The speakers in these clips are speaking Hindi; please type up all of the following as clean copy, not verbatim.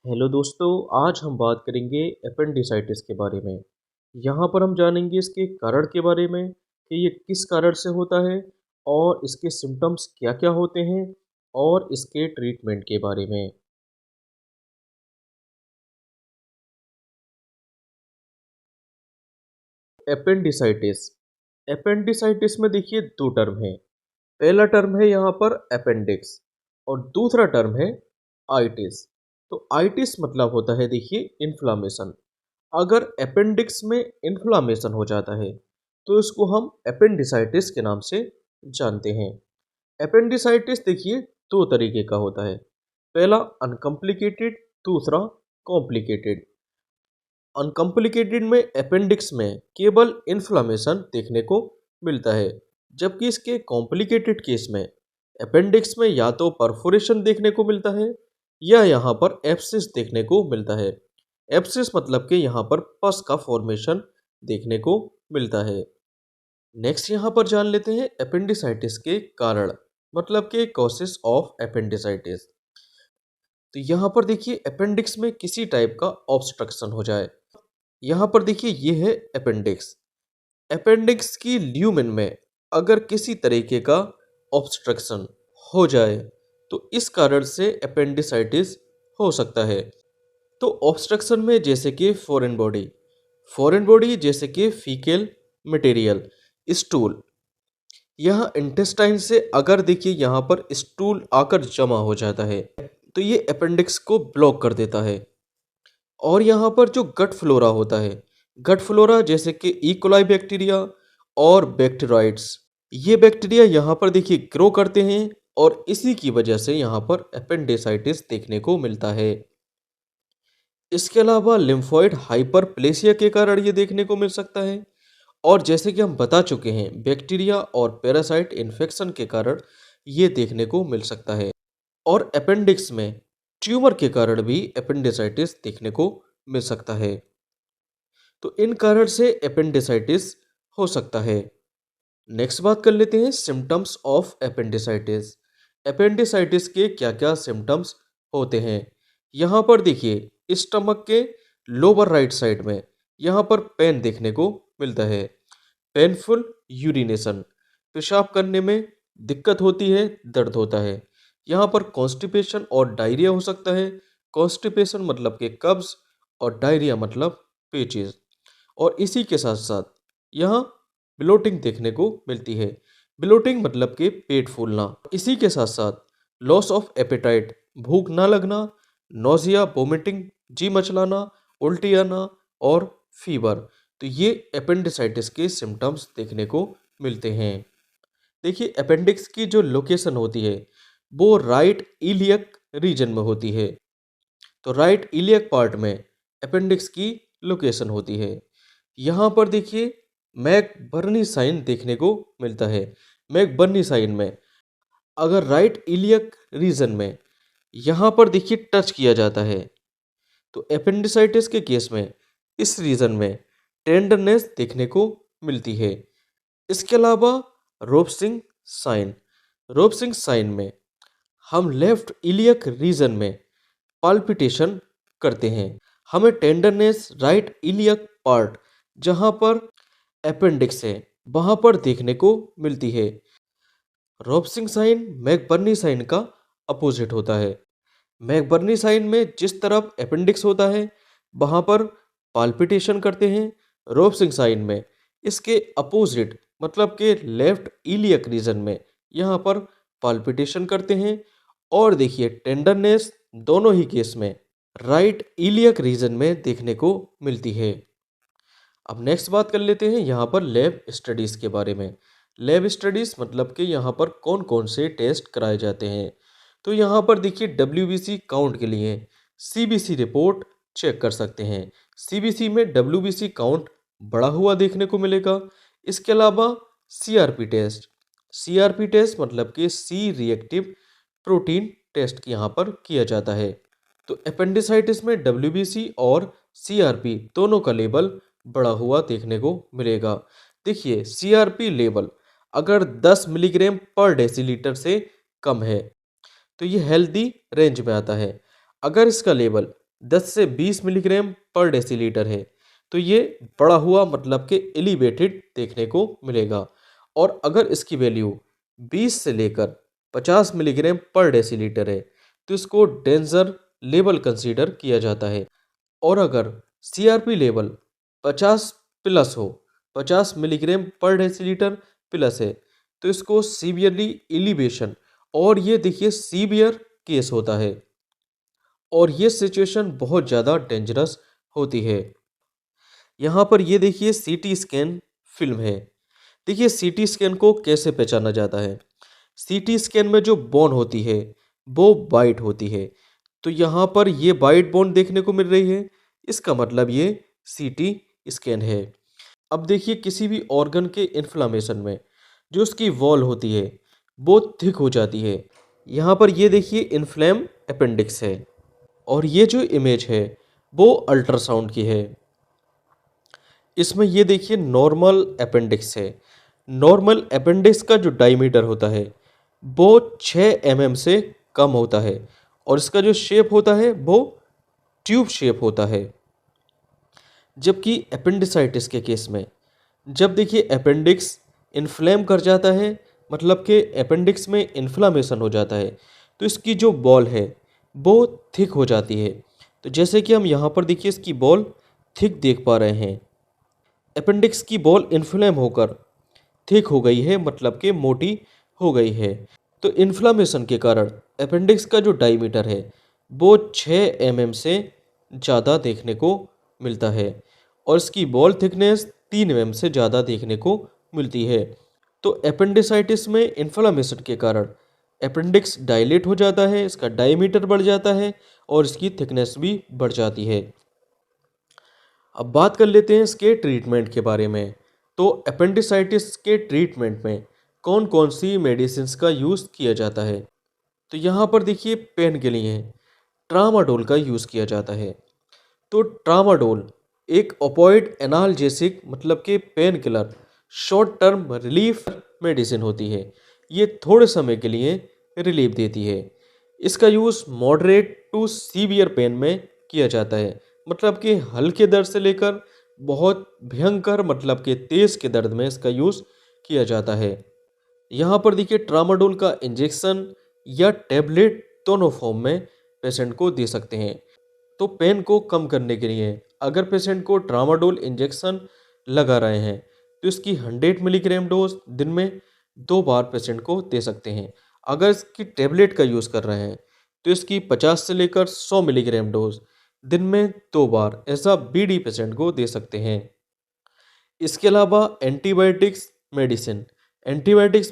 हेलो दोस्तों, आज हम बात करेंगे एपेंडिसाइटिस के बारे में। यहाँ पर हम जानेंगे इसके कारण के बारे में कि ये किस कारण से होता है और इसके सिम्टम्स क्या-क्या होते हैं और इसके ट्रीटमेंट के बारे में। एपेंडिसाइटिस एपेंडिसाइटिस में देखिए 2 टर्म हैं। पहला टर्म है यहाँ पर अपेंडिक्स और दूसरा टर्म है आइटिस। तो आइटिस मतलब होता है देखिए इन्फ्लामेशन। अगर अपेंडिक्स में इन्फ्लामेशन हो जाता है तो इसको हम अपेंडिसाइटिस के नाम से जानते हैं। अपेंडिसाइटिस देखिए दो तरीके का होता है। पहला अनकम्प्लिकेटेड, दूसरा कॉम्प्लिकेटेड। अनकम्प्लिकेटेड में अपेंडिक्स में केवल इन्फ्लामेशन देखने को मिलता है, जबकि इसके कॉम्प्लिकेटेड केस में अपेंडिक्स में या तो परफोरेशन देखने को मिलता है या यहाँ पर एब्सिस देखने को मिलता है। एब्सिस मतलब कि यहाँ पर पस का फॉर्मेशन देखने को मिलता है। नेक्स्ट यहाँ पर जान लेते हैं अपेंडिसाइटिस के कारण, मतलब कि कॉसेस ऑफ अपेंडिसाइटिस। तो यहाँ पर देखिए अपेंडिक्स में किसी टाइप का ऑब्स्ट्रक्शन हो जाए। यहाँ पर देखिए ये है अपेंडिक्स। अपेंडिक्स की ल्यूमेन में अगर किसी तरीके का ऑब्स्ट्रक्शन हो जाए तो इस कारण से अपेंडिसाइटिस हो सकता है। तो ऑब्स्ट्रक्शन में जैसे कि फॉरेन बॉडी जैसे कि फीकल मटेरियल, स्टूल, यहाँ इंटेस्टाइन से अगर देखिए यहाँ पर स्टूल आकर जमा हो जाता है तो ये अपेंडिक्स को ब्लॉक कर देता है। और यहाँ पर जो गट फ्लोरा होता है, गट फ्लोरा जैसे कि इकोलाई बैक्टीरिया और बैक्टीराइड्स, ये बैक्टीरिया यहाँ पर देखिए ग्रो करते हैं और इसी की वजह से यहाँ पर अपेंडिसाइटिस देखने को मिलता है। इसके अलावा लिम्फोइड हाइपरप्लेसिया के कारण ये देखने को मिल सकता है। और जैसे कि हम बता चुके हैं, बैक्टीरिया और पैरासाइट इन्फेक्शन के कारण ये देखने को मिल सकता है। और अपेंडिक्स में ट्यूमर के कारण भी अपेंडिसाइटिस देखने को मिल सकता है। तो इन कारण से अपेंडिसाइटिस हो सकता है। नेक्स्ट बात कर लेते हैं सिम्टम्स ऑफ अपेंडिसाइटिस। अपेंडिसाइटिस के क्या क्या सिम्टम्स होते हैं। यहाँ पर देखिए स्टमक के लोअर राइट साइड में यहाँ पर पेन देखने को मिलता है। पेनफुल यूरिनेशन, पेशाब करने में दिक्कत होती है, दर्द होता है। यहाँ पर कॉन्स्टिपेशन और डायरिया हो सकता है। कॉन्स्टिपेशन मतलब कि कब्ज और डायरिया मतलब पेचिस। और इसी के साथ साथ यहाँ ब्लोटिंग देखने को मिलती है। ब्लोटिंग मतलब कि पेट फूलना। इसी के साथ साथ लॉस ऑफ एपेटाइट, भूख ना लगना, नोजिया, वोमिटिंग, जी मचलाना, उल्टी आना और फीवर। तो ये अपेंडिसाइटिस के सिम्टम्स देखने को मिलते हैं। देखिए अपेंडिक्स की जो लोकेशन होती है वो राइट इलियक रीजन में होती है। तो राइट इलियक पार्ट में अपेंडिक्स की लोकेशन होती है। यहाँ पर देखिए मैकबर्नी साइन देखने को मिलता है। मैकबर्नी साइन में अगर राइट इलियक रीजन में यहाँ पर देखिए टच किया जाता है तो अपेंडिसाइटिस के केस में इस रीजन में टेंडरनेस देखने को मिलती है। इसके अलावा रोपसिंग साइन, रोपसिंग साइन में हम लेफ्ट इलियक रीजन में पाल्पिटेशन करते हैं। हमें टेंडरनेस राइट इलियक पार्ट जहां पर अपेंडिक्स है वहां पर देखने को मिलती है। रोपसिंग साइन मैकबर्नी साइन का अपोजिट होता है। मैकबर्नी साइन में जिस तरफ अपेंडिक्स होता है वहां पर पाल्पिटेशन करते हैं। रोपसिंग साइन में इसके अपोजिट मतलब के लेफ्ट इलियक रीजन में यहाँ पर पाल्पिटेशन करते हैं। और देखिए टेंडरनेस दोनों ही केस में राइट इलियक रीजन में देखने को मिलती है। अब नेक्स्ट बात कर लेते हैं यहाँ पर लैब स्टडीज़ के बारे में। लैब स्टडीज़ मतलब कि यहाँ पर कौन कौन से टेस्ट कराए जाते हैं। तो यहाँ पर देखिए डब्ल्यूबीसी काउंट के लिए सीबीसी रिपोर्ट चेक कर सकते हैं। सीबीसी में डब्ल्यूबीसी काउंट बढ़ा हुआ देखने को मिलेगा। इसके अलावा सीआरपी टेस्ट, सीआरपी टेस्ट मतलब कि सी रिएक्टिव प्रोटीन टेस्ट यहाँ पर किया जाता है। तो अपेंडिसाइटिस में डब्ल्यूबीसी और सीआरपी दोनों का लेवल बढ़ा हुआ देखने को मिलेगा। देखिए सीआरपी लेवल अगर 10 मिलीग्राम पर डेसीलीटर से कम है तो ये हेल्दी रेंज में आता है। अगर इसका लेवल 10 से 20 मिलीग्राम पर डेसीलीटर है। तो ये बढ़ा हुआ मतलब कि एलिवेटेड देखने को मिलेगा। और अगर इसकी वैल्यू 20 से लेकर 50 मिलीग्राम पर डेसीलीटर है तो इसको डेंजर लेवल कंसीडर किया जाता है। और अगर सीआरपी लेवल 50 प्लस हो, 50 मिलीग्राम पर डेसीलीटर प्लस है, तो इसको सीवियरली एलिवेशन, और ये देखिए सीवियर केस होता है और ये सिचुएशन बहुत ज़्यादा डेंजरस होती है। यहाँ पर ये देखिए सीटी स्कैन फिल्म है। देखिए सीटी स्कैन को कैसे पहचाना जाता है। सीटी स्कैन में जो बोन होती है वो वाइट होती है। तो यहाँ पर ये वाइट बोन देखने को मिल रही है, इसका मतलब ये सीटी स्कैन है। अब देखिए किसी भी ऑर्गन के इन्फ्लामेशन में जो उसकी वॉल होती है वो थिक हो जाती है। यहाँ पर ये देखिए इन्फ्लेम अपेंडिक्स है और ये जो इमेज है वो अल्ट्रासाउंड की है। इसमें ये देखिए नॉर्मल अपेंडिक्स है। नॉर्मल अपेंडिक्स का जो डायमीटर होता है वो 6 mm से कम होता है और इसका जो शेप होता है वो ट्यूब शेप होता है। जबकि अपेंडिसाइटिस के केस में जब देखिए अपेंडिक्स इन्फ्लेम कर जाता है, मतलब कि अपेंडिक्स में इन्फ्लामेशन हो जाता है, तो इसकी जो बॉल है वो थिक हो जाती है। तो जैसे कि हम यहाँ पर देखिए इसकी बॉल थिक देख पा रहे हैं। अपेंडिक्स की बॉल इन्फ्लेम होकर थिक हो गई है, मतलब कि मोटी हो गई है। तो इन्फ्लामेशन के कारण अपेंडिक्स का जो डायमीटर है वो 6 mm से ज़्यादा देखने को मिलता है और इसकी बॉल थिकनेस 3 mm से ज़्यादा देखने को मिलती है। तो अपेंडिसाइटिस में इन्फ्लामेशन के कारण अपेंडिक्स डायलेट हो जाता है, इसका डायमीटर बढ़ जाता है और इसकी थिकनेस भी बढ़ जाती है। अब बात कर लेते हैं इसके ट्रीटमेंट के बारे में। तो अपेंडिसाइटिस के ट्रीटमेंट में कौन कौन सी मेडिसिन्स का यूज़ किया जाता है। तो यहाँ पर देखिए पेन के लिए ट्रामाडोल का यूज़ किया जाता है। तो ट्रामाडोल एक ओपियोइड एनाल्जेसिक, मतलब कि pain killer, short term relief medicine होती है। ये थोड़े समय के लिए रिलीफ देती है। इसका use moderate to severe pain में किया जाता है, मतलब कि हल्के दर्द से लेकर बहुत भयंकर, मतलब कि तेज़ के दर्द में इसका यूज़ किया जाता है। यहाँ पर देखिए ट्रामाडोल का इंजेक्शन या टेबलेट दोनों फॉर्म में पेशेंट को दे सकते हैं। तो पेन को कम करने के लिए अगर पेशेंट को ट्रामाडोल इंजेक्शन लगा रहे हैं तो इसकी 100 मिलीग्राम डोज दिन में 2 बार पेशेंट को दे सकते हैं। अगर इसकी टेबलेट का यूज़ कर रहे हैं तो इसकी 50 से लेकर 100 मिलीग्राम डोज दिन में 2 बार ऐसा बीडी पेशेंट को दे सकते हैं। इसके अलावा एंटीबायोटिक्स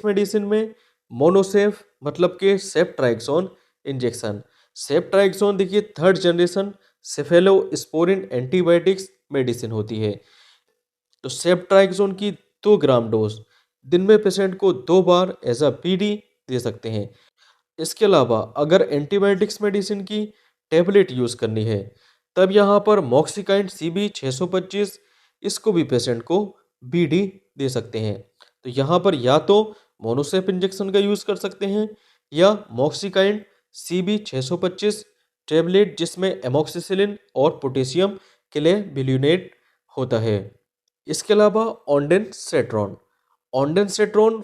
मेडिसिन में मोनोसेफ, मतलब कि सेफ्ट्राइक्सोन इंजेक्शन। सेफ्ट्राइक्सोन देखिए 3rd generation cephalosporin antibiotics medicine होती है। तो सेफ्ट्राइक्सोन की 2 ग्राम डोज दिन में पेशेंट को 2 बार एज अ पीडी दे सकते हैं। इसके अलावा अगर एंटीबायोटिक्स मेडिसिन की टेबलेट यूज़ करनी है तब यहाँ पर मॉक्सिकाइंड सीबी 625, इसको भी पेशेंट को बीडी दे सकते हैं। तो यहाँ पर या तो मोनोसेप इंजेक्शन का यूज़ कर सकते हैं या मॉक्सिकाइंड सीबी 625 टेबलेट, जिसमें एमोक्सिसिलिन और पोटेशियम क्लेबिल्यूनेट होता है। इसके अलावा ऑन्डेंसेट्रॉन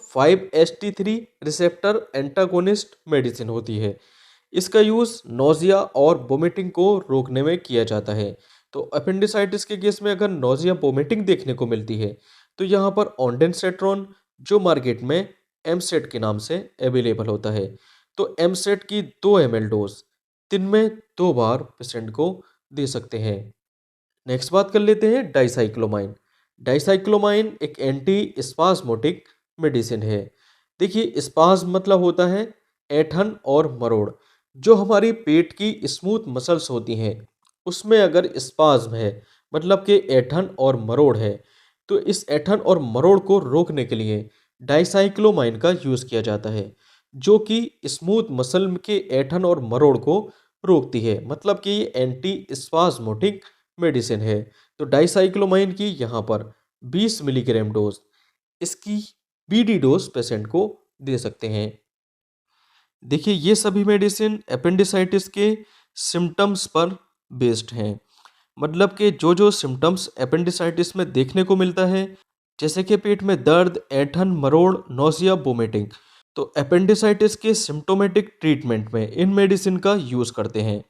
5-HT3 रिसेप्टर एंटागोनिस्ट मेडिसिन होती है। इसका यूज़ नोजिया और वोमिटिंग को रोकने में किया जाता है। तो अपेंडिसाइटिस के केस में अगर नोजिया वोमिटिंग देखने को मिलती है तो यहाँ पर ऑन्डेंसेट्रॉन, जो मार्केट में एमसेट के नाम से अवेलेबल होता है, तो एमसेट की 2 ml डोज दिन में 2 बार पेशेंट को दे सकते हैं। नेक्स्ट बात कर लेते हैं डाइसाइक्लोमाइन। डाइसाइक्लोमाइन एक एंटी स्पास्मोटिक मेडिसिन है। देखिए स्पास्म मतलब होता है ऐंठन और मरोड़। जो हमारी पेट की स्मूथ मसल्स होती हैं उसमें अगर स्पास्म है, मतलब कि ऐंठन और मरोड़ है, तो इस ऐंठन और मरोड़ को रोकने के लिए डाइसाइक्लोमाइन का यूज़ किया जाता है, जो कि स्मूथ मसल के ऐंठन और मरोड़ को रोकती है, मतलब कि ये एंटी स्पास्मोटिक मेडिसिन है। तो डाइसाइक्लोमाइन की यहाँ पर 20 मिलीग्राम डोज, इसकी बीडी डोज पेशेंट को दे सकते हैं। देखिए ये सभी मेडिसिन अपेंडिसाइटिस के सिम्टम्स पर बेस्ड हैं। मतलब कि जो जो सिम्टम्स एपेंडिसाइटिस में देखने को मिलता है, जैसे कि पेट में दर्द, ऐंठन, मरोड़, नौसिया, वोमिटिंग, तो एपेंडिसाइटिस के सिम्टोमेटिक ट्रीटमेंट में इन मेडिसिन का यूज़ करते हैं।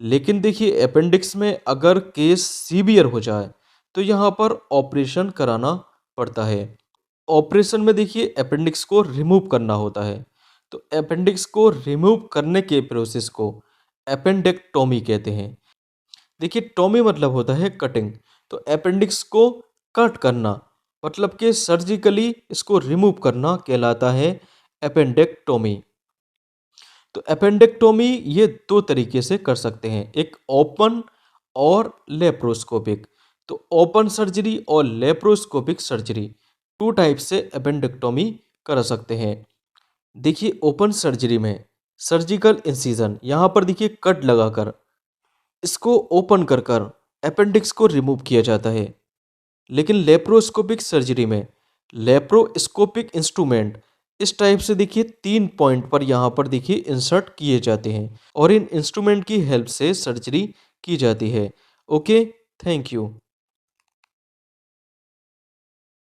लेकिन देखिए अपेंडिक्स में अगर केस सीवियर हो जाए तो यहाँ पर ऑपरेशन कराना पड़ता है। ऑपरेशन में देखिए अपेंडिक्स को रिमूव करना होता है। तो अपेंडिक्स को रिमूव करने के प्रोसेस को एपेंडेक्टोमी कहते हैं। देखिए टोमी मतलब होता है कटिंग, तो अपेंडिक्स को कट करना मतलब कि सर्जिकली इसको रिमूव करना कहलाता है एपेंडेक्टोमी। तो एपेंडेक्टोमी ये दो तरीके से कर सकते हैं, एक ओपन और लेप्रोस्कोपिक। तो ओपन सर्जरी और लेप्रोस्कोपिक सर्जरी टू टाइप से एपेंडेक्टोमी कर सकते हैं। देखिए ओपन सर्जरी में सर्जिकल इंसिजन, यहाँ पर देखिए कट लगाकर इसको ओपन कर कर अपेंडिक्स को रिमूव किया जाता है। लेकिन लेप्रोस्कोपिक सर्जरी में लेप्रोस्कोपिक इंस्ट्रूमेंट इस टाइप से देखिए 3 पॉइंट पर यहाँ पर देखिए इंसर्ट किए जाते हैं और इन इंस्ट्रूमेंट की हेल्प से सर्जरी की जाती है। Okay, thank you.